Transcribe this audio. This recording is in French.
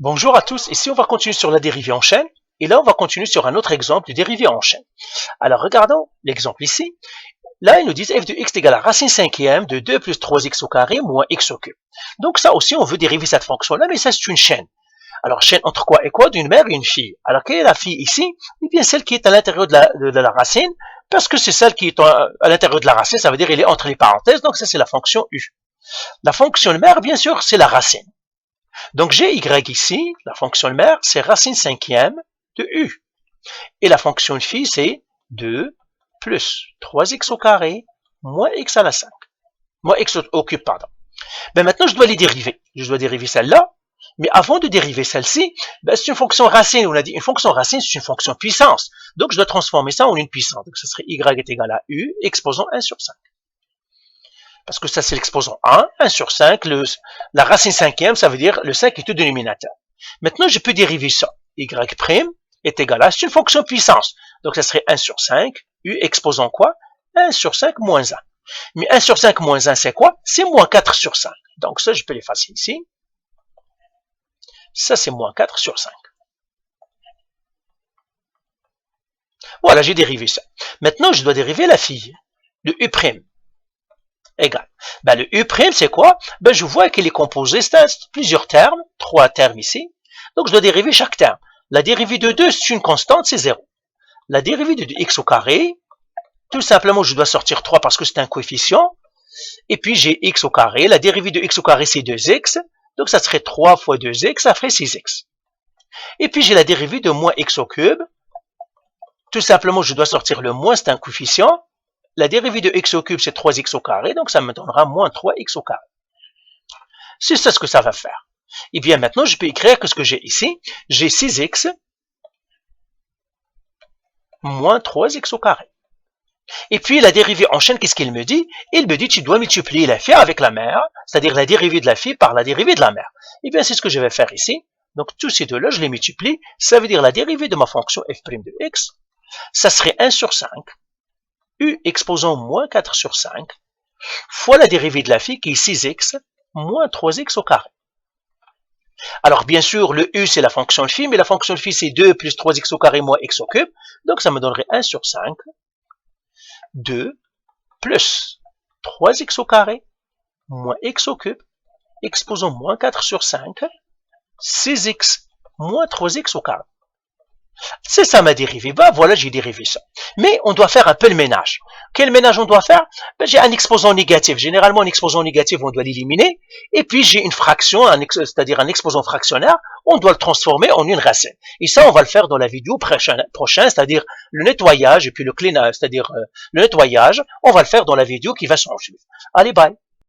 Bonjour à tous, ici on va continuer sur la dérivée en chaîne, et là on va continuer sur un autre exemple de dérivée en chaîne. Alors regardons l'exemple ici, là ils nous disent f de x est égal à racine cinquième de 2 plus 3x au carré moins x au cube. Donc ça aussi on veut dériver cette fonction-là, mais ça c'est une chaîne. Alors chaîne entre quoi et quoi? D'une mère et une fille. Alors quelle est la fille ici? Eh bien celle qui est à l'intérieur de la racine, parce que c'est celle qui est à l'intérieur de la racine, ça veut dire elle est entre les parenthèses, donc ça c'est la fonction u. La fonction mère, bien sûr, c'est la racine. Donc gy ici, la fonction mère, c'est racine cinquième de u. Et la fonction phi, c'est 2 plus 3x au carré moins x à la 5. Moins x au cube, pardon. Ben maintenant, je dois les dériver. Je dois dériver celle-là. Mais avant de dériver celle-ci, ben c'est une fonction racine. On a dit une fonction racine, c'est une fonction puissance. Donc je dois transformer ça en une puissance. Donc ce serait y est égal à u, exposant 1 sur 5. Parce que ça, c'est l'exposant 1 sur 5. La racine cinquième, ça veut dire le 5 est au dénominateur. Maintenant, je peux dériver ça. Y' est égal à, c'est une fonction puissance. Donc, ça serait 1 sur 5. U exposant quoi? 1 sur 5 moins 1. Mais 1 sur 5 moins 1, c'est quoi? C'est moins 4 sur 5. Donc, ça, je peux l'effacer ici. Ça, c'est moins 4 sur 5. Voilà, j'ai dérivé ça. Maintenant, je dois dériver la fille. Le U'. Égal. Ben, le U', c'est quoi? Ben, je vois qu'il est composé, c'est plusieurs termes, 3 termes ici. Donc, je dois dériver chaque terme. La dérivée de 2, c'est une constante, c'est 0. La dérivée de x au carré, tout simplement, je dois sortir 3 parce que c'est un coefficient. Et puis, j'ai x au carré. La dérivée de x au carré, c'est 2x. Donc, ça serait 3 fois 2x, ça ferait 6x. Et puis, j'ai la dérivée de moins x au cube. Tout simplement, je dois sortir le moins, c'est un coefficient. La dérivée de x au cube, c'est 3x au carré, donc ça me donnera moins 3x au carré. C'est ça ce que ça va faire. Et bien maintenant, je peux écrire que ce que j'ai ici, j'ai 6x moins 3x au carré. Et puis la dérivée en chaîne, qu'est-ce qu'il me dit? Il me dit tu dois multiplier la fille avec la mère, c'est-à-dire la dérivée de la fille par la dérivée de la mère. Et bien c'est ce que je vais faire ici. Donc tous ces deux-là, je les multiplie. Ça veut dire la dérivée de ma fonction f' de x, ça serait 1 sur 5. U exposant moins 4 sur 5 fois la dérivée de la phi qui est 6x moins 3x au carré. Alors bien sûr, le U c'est la fonction phi, mais la fonction phi c'est 2 plus 3x au carré moins x au cube, donc ça me donnerait 1 sur 5, 2 plus 3x au carré moins x au cube, exposant moins 4 sur 5, 6x moins 3x au carré. C'est ça ma dérivée. Ben voilà, j'ai dérivé ça. Mais on doit faire un peu le ménage. Quel ménage on doit faire? Ben, j'ai un exposant négatif. Généralement, un exposant négatif, on doit l'éliminer. Et puis, j'ai une fraction, c'est-à-dire un exposant fractionnaire. On doit le transformer en une racine. Et ça, on va le faire dans la vidéo prochaine, c'est-à-dire le nettoyage et puis le cleanage, c'est-à-dire le nettoyage. On va le faire dans la vidéo qui va s'en suivre. Allez, bye.